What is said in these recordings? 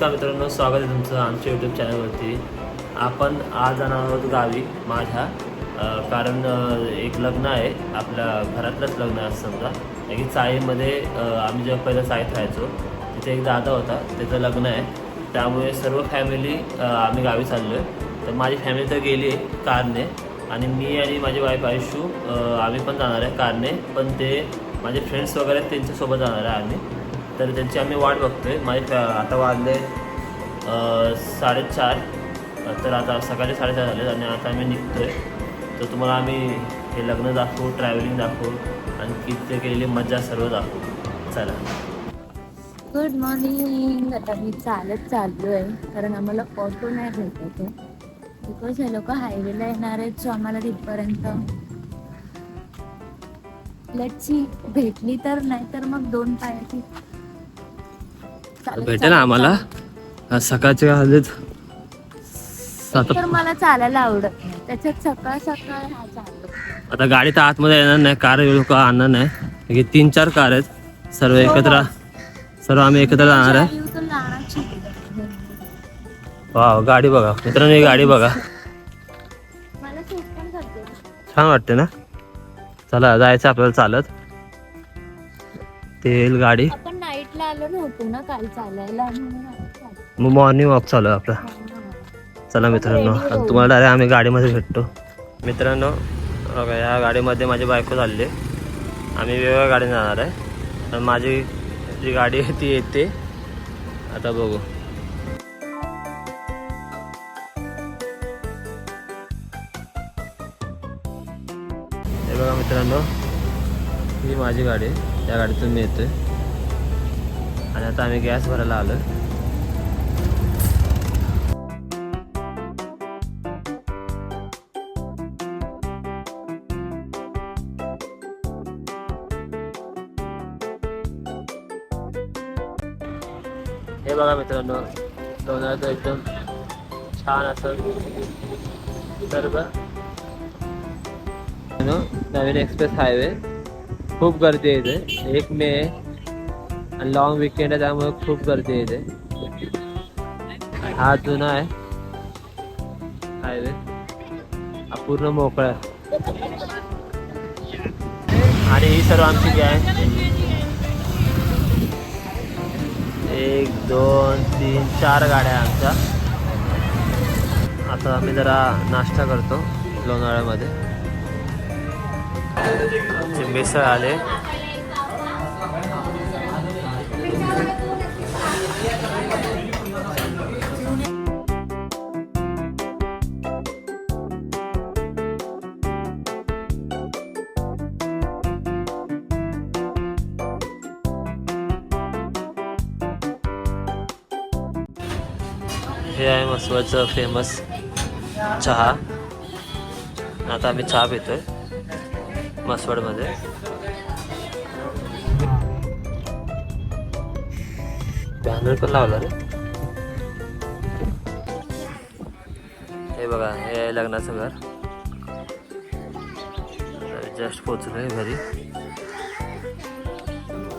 नमस्कार मित्रांनो, स्वागत आहे तुमचं आमच्या यूट्यूब चॅनलवरती. आपण आज जाणार आहोत गावी माझ्या, कारण एक लग्न आहे, आपल्या घरातलंच लग्न आहे असं समजा. की चाळीमध्ये आम्ही जेव्हा पहिलं चाळीत राहायचो तिथे एक दादा होता, त्याचं लग्न आहे. त्यामुळे सर्व फॅमिली आम्ही गावी चाललो आहे. तर माझी फॅमिली तर गेली आहे कारने, आणि मी आणि माझी वाईफ आयुष्यू आम्ही पण जाणार आहे कारने. पण ते माझे फ्रेंड्स वगैरे त्यांच्यासोबत जाणार आहे आम्ही. तर त्यांची आम्ही वाट बघतोय. माझे आता वाजले 4:30. तर आता सकाळी 4:30 झाले आणि आता आम्ही निघतोय. तर तुम्हाला आम्ही हे लग्न दाखवू, ट्रॅव्हलिंग दाखवू आणि किती केलेली मजा सर्व दाखवू. चला. Good morning. आता मी चालत चाललो आहे कारण आम्हाला ऑटो नाही भेटत आहे. बिकॉज हे लोक हायवेला येणार आहेत, सो आम्हाला तिथपर्यंत लेट्सी भेटली तर, नाही तर मग 2 पायाची भेटेल आम्हाला. सकाळच्या हल्लीत तर मला चालायला आवडत नाही, त्याच्यात सकाळ सकाळ हा चालतो. आता गाडी तर आतमध्ये येणार नाही, कार लोक आणणार नाही. 3-4 कार आहेत, सर्व एकत्र, सर्व आम्ही एकत्र जाणार आहे. वाव, गाडी बघा मित्रांनो, ही गाडी बघा, छान वाटते ना. चला जायचं आपल्याला चालत. तेल गाडी. आपण नाईटला आलो नव्हतो ना काल चालायला, मग मॉर्निंग वॉक चालू आहे आपला. चला मित्रांनो, आणि तुम्हाला डायरेक्ट आम्ही गाडीमध्ये भेटतो. मित्रांनो बघा, या गाडीमध्ये माझी बायको चालली आहे. आम्ही वेगवेगळ्या गाडीने जाणार आहे. तर माझी जी गाडी आहे ती येते आता, बघू. हे बघा मित्रांनो, ही माझी गाडी आहे, त्या गाडीतून मी येतोय. आणि आता आम्ही गॅस भरायला आलो. हे बघा मित्रांनो, लोणावळ्याचं एकदम छान असं सर्व नवीन एक्सप्रेस हायवे. खूप गर्दी आहे इथे. 1 मे आणि लॉंग विकेंड आहे, त्यामुळे खूप गर्दी आहे इथे. हा जुना आहे हायवे, हा पूर्ण मोकळा आहे. आणि ही सर्व आमची गँग. 1, 2, 3, 4 गाड्या आहे आमच्या. आता आम्ही जरा नाश्ता करतो लोणावळ्यामध्ये. मिसळ आले. हे आहे मसवडचं फेमस चहा. आता आम्ही चहा पितोय मसवडमध्ये. बॅनर पण लावला रे. हे बघा, हे आहे लग्नाचं घर. जस्ट पोचलोय घरी.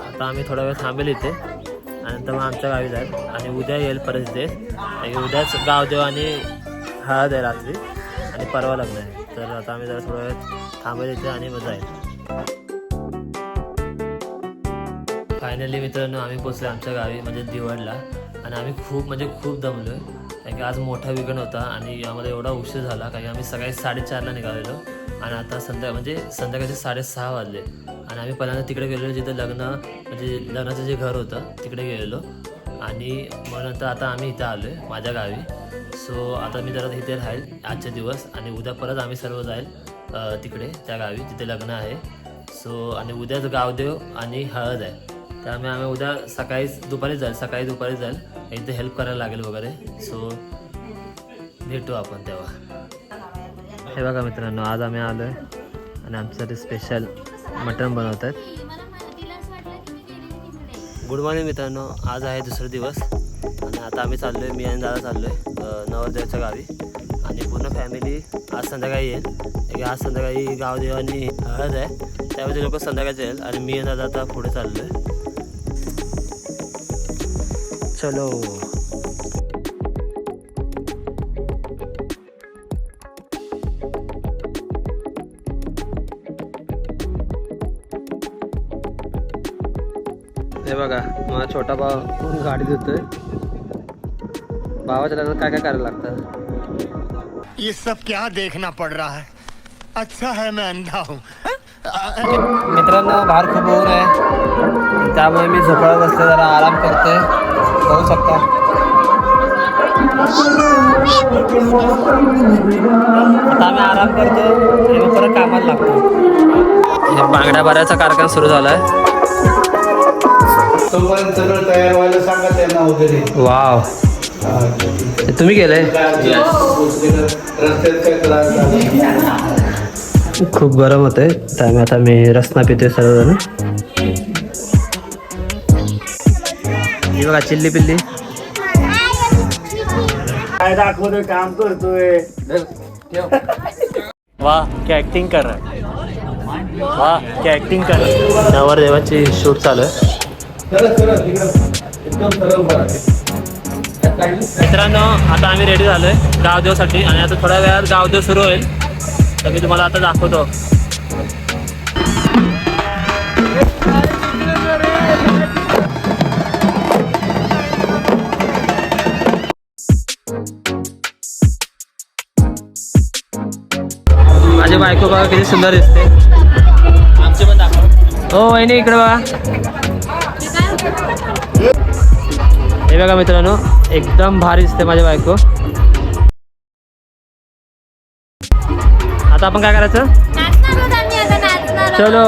आता आम्ही थोडा वेळ थांबेल इथे आणि नंतर मग आमच्या गावी जाईल. आणि उद्या येईल परत इथे. आणि उद्याच गावदेव आणि हळद आहे रात्री, आणि परवा लग्न आहे. तर आता आम्ही जरा थोडा वेळ थांबेल इथे आणि मग जाईल. फायनली मित्रांनो, आम्ही पोचलो आमच्या गावी, म्हणजे दिवाडला. आणि आम्ही खूप दमलो आहे, कारण की आज मोठा वीकेंड होता आणि आम्हाला एवढा उशीर झाला. कारण की आम्ही सकाळी 4:30ला निघालेलो आणि आता संध्याकाळचे 6:30 वाजले. आणि आम्ही पहिल्यांदा तिकडे गेलेलो जिथं लग्नाचं जे घर होतं तिकडे गेलेलो. आणि मग नंतर आता आम्ही इथं आलो आहे माझ्या गावी. सो आता मी जरा इथे राहील आजचे दिवस, आणि उद्या परत आम्ही सर्व जाईल तिकडे त्या गावी जिथे लग्न आहे. सो आणि उद्याच गावदेव आणि हळद आहे, त्यामुळे आम्ही उद्या दुपारी जाईल. इथे हेल्प करायला लागेल वगैरे. सो भेटू आपण तेव्हा. हे बघा मित्रांनो, आज आम्ही आलो आहे आणि आमच्यासाठी स्पेशल मटण बनवत आहेत. गुड मॉर्निंग मित्रांनो, आज आहे दुसरा दिवस आणि आता आम्ही चाललो आहे, मी आणि दादा चाललो आहे नवरदेवच्या गावी. आणि पूर्ण फॅमिली आज संध्याकाळी येईल. आज संध्याकाळी गावदेव आणि हळद आहे, त्यावेळी लोक संध्याकाळचे येईल. आणि मी आणि दादा आता पुढे चाललो आहे. चलो. हे बघा माझा छोटा भाव कोण गाडी धुतोय. भावाच्या लग्नात काय काय करायला लागतं. ये सब क्या देखना पड़ रहा है. अच्छा है मैं अंधा हूँ. मित्रांनो बाहेर खूप ऊन आहे त्यामुळे मी झोपाळा बसले जरा आराम करते. बघू शकता आता आम्ही आराम करतो आणि मग परत कामाला लागतो. बांगड्या भरायचा कार्यक्रम सुरू झालाय. तोपर्यंत सगळं तयार व्हायला सांगा त्यांना वगैरे. वाव तुम्ही गेलंय. रस्त्यात काय त्रास झाला. खूप गरम होते त्यामुळे आता मी रसना पिते सर्वजण. ही बघा चिल्ली पिल्ली काय दाखवतोय काम करतोय. वाह क्या ऍक्टिंग कर रहा है. वाह क्या ऍक्टिंग कर रहा है. नवरदेवाची शूट चालू आहे. मित्रांनो आता आम्ही रेडी झालोय गावदेवासाठी आणि आता थोड्या वेळात गावदेव सुरू होईल तर मी तुम्हाला आता दाखवतो. माझी बायको बघा किती सुंदर दिसते. आमची पण दाखव. हो वहिनी इकडे बघा. हे बघा मित्रांनो एकदम भारी दिसते माझी बायको. आता आपण काय करायचं. चलो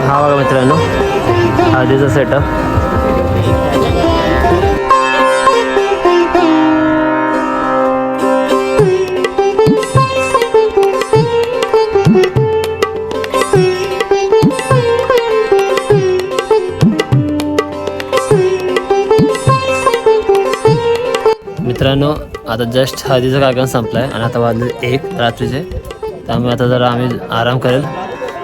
हा बघा मित्रांनो हळदीचा सेटअप. मित्रांनो आता जस्ट हळदीचा कार्यक्रम संपला आहे आणि आता वाजले 1 रात्रीचे. त्यामुळे आता जरा आम्ही आराम करेल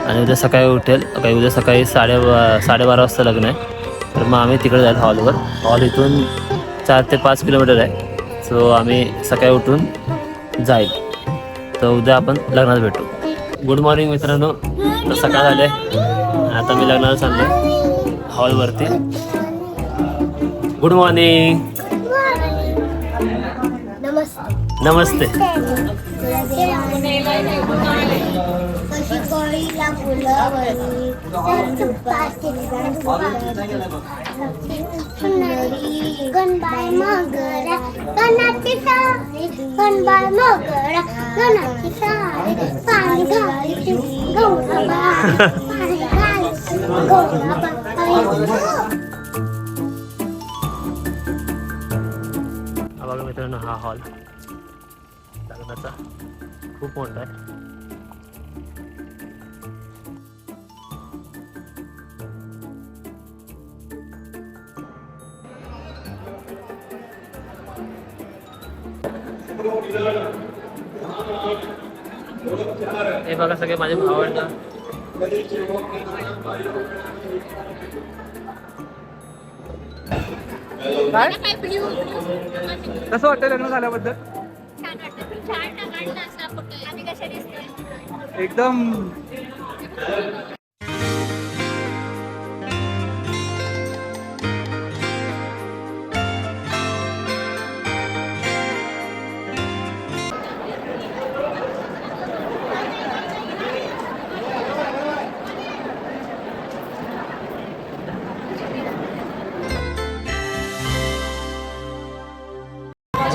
आणि उद्या सकाळी उठेल. काही उद्या सकाळी 12:30 वाजता लग्न आहे तर मग आम्ही तिकडे जाईल हॉलवर. हॉल इथून 4 ते 5 किलोमीटर आहे. सो आम्ही सकाळी उठून जाईल तर उद्या आपण लग्नात भेटू. गुड मॉर्निंग मित्रांनो. तर सकाळ झाले आता मी लग्नाला चाललो आहे हॉलवरती. Good morning. नमस्ते. गणबाय मगरा गणाची साडी गणबाय मगरा गणाची साडी पाणी घालायची गौराबा पाणी घालायची गौराबा. बघा मित्रांनो हा हॉल लग्नाचा खूप मोठा आहे. हे बघा सगळे माझे भाव आहेत ना. कसं वाटतं लग्न झाल्याबद्दल. एकदम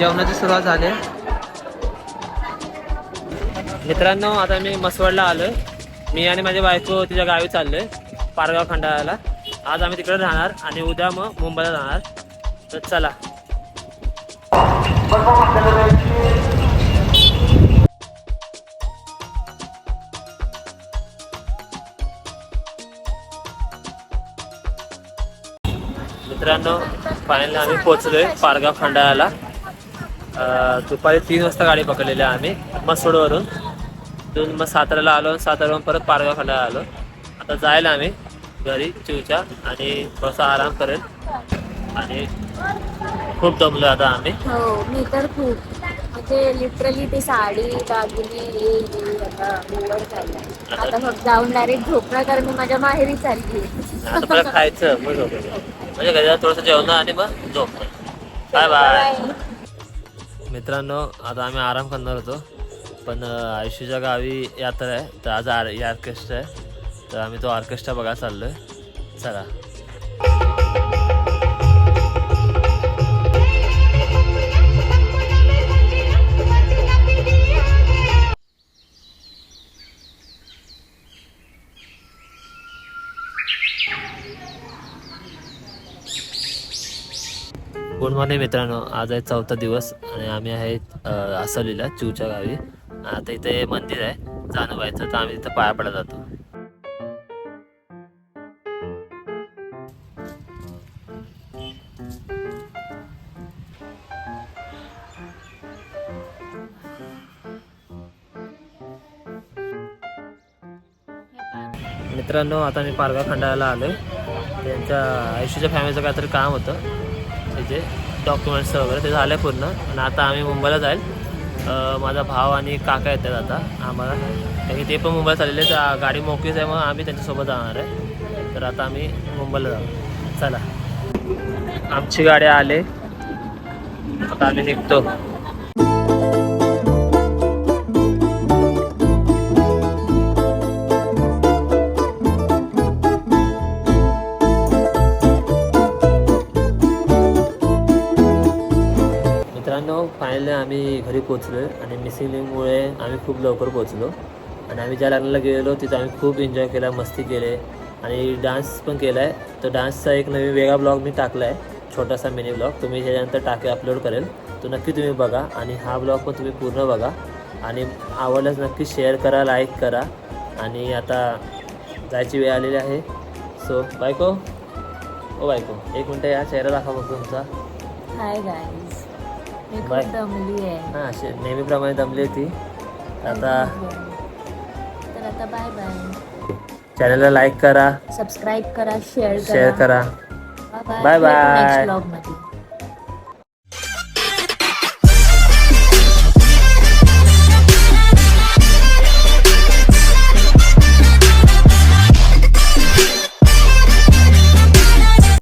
जेवणाची सुरुवात झाली. मित्रांनो आता मी मसवडला आलोय. मी आणि माझी बायको तिच्या गावी चाललोय पारगाव खंडाळ्याला. आज आम्ही तिकडे राहणार आणि उद्या मग मुंबईला जाणार. तर चला. मित्रांनो फायनली आम्ही पोहोचलोय पारगाव खंडाळ्याला. दुपारी 3 वाजता गाडी पकडलेली आहे आम्ही मसवडवरून. तिथून मग साताऱ्याला आलो. साताऱ्यावरून परत पारगाव खंडाळा आलो. आता जायला आम्ही घरी चिवच्या आणि थोडासा आराम करेल. आणि खूप दमलो आता आम्ही. हो मी तर खूप म्हणजे लिटरली ती साडी दागिने हे आता ओव्हर चाललंय. आता फक्त जाऊन डायरेक्ट झोपणार कारण मी माझ्या माहेरी चालली. आता परत खायचं मग झोपायचं. म्हणजे घरी थोडंसं जेवण आणि मग झोप. Bye bye. मित्रांनो आता आम्ही आराम करणार होतो पण आयुष्याच्या गावी यात्रा आहे. तर आज ऑर्केस्ट्रा आहे. तर आम्ही तो ऑर्केस्ट्रा बघायला चाललोय. चला. गुड मॉर्निंग मित्रांनो. आज आहे 4था दिवस आणि आम्ही आहेत आसवलीला चिवच्या गावी. आता इथे मंदिर आहे जाणं व्हायचं तर आम्ही तिथं पाया पडत जातो. मित्रांनो आता मी पारगाव खंडाळ्याला आलोय. त्यांच्या आयुष्याच्या फॅमिलीचं काहीतरी काम होतं त्याचे डॉक्युमेंट्स वगैरे ते झाले पूर्ण. आणि आता आम्ही मुंबईला जाईल. माझा भाव आणि काका येतात आता आम्हाला कारण की ते पण मुंबईला चाललेले. तर गाडी मोकळीच आहे मग आम्ही त्यांच्यासोबत जाणार आहे. तर आता आम्ही मुंबईला जाऊ. चला. आमची गाडी आले आता आम्ही निघतो. मित्रांनो फायनली आम्ही घरी पोचलो आहे आणि मिसिंग लिंकमुळे आम्ही खूप लवकर पोचलो. आणि आम्ही ज्या लग्नाला गेलेलो तिथं आम्ही खूप एन्जॉय केला, मस्ती केले आणि डान्स पण केला आहे. तर डान्सचा एक नवीन वेगळा ब्लॉग मी टाकला आहे, छोटासा मिनी ब्लॉग. तुम्ही ह्याच्यानंतर अपलोड करेल तो नक्की तुम्ही बघा. आणि हा ब्लॉग पण तुम्ही पूर्ण बघा आणि आवडल्यास नक्की शेअर करा, लाईक करा. आणि आता जायची वेळ आलेली आहे. सो बायको ओ बायको एक मिनटं या चेहरा दाखवा बघ तुमचा. हाय गाईज मी बाय. खूप दमली आहे. हां असे नेहमीप्रमाणे दमली ती आता. तर आता बाय बाय. चॅनलला लाईक करा, सबस्क्राईब करा, शेअर शेअर करा. Bye bye bye. Next blog मध्ये.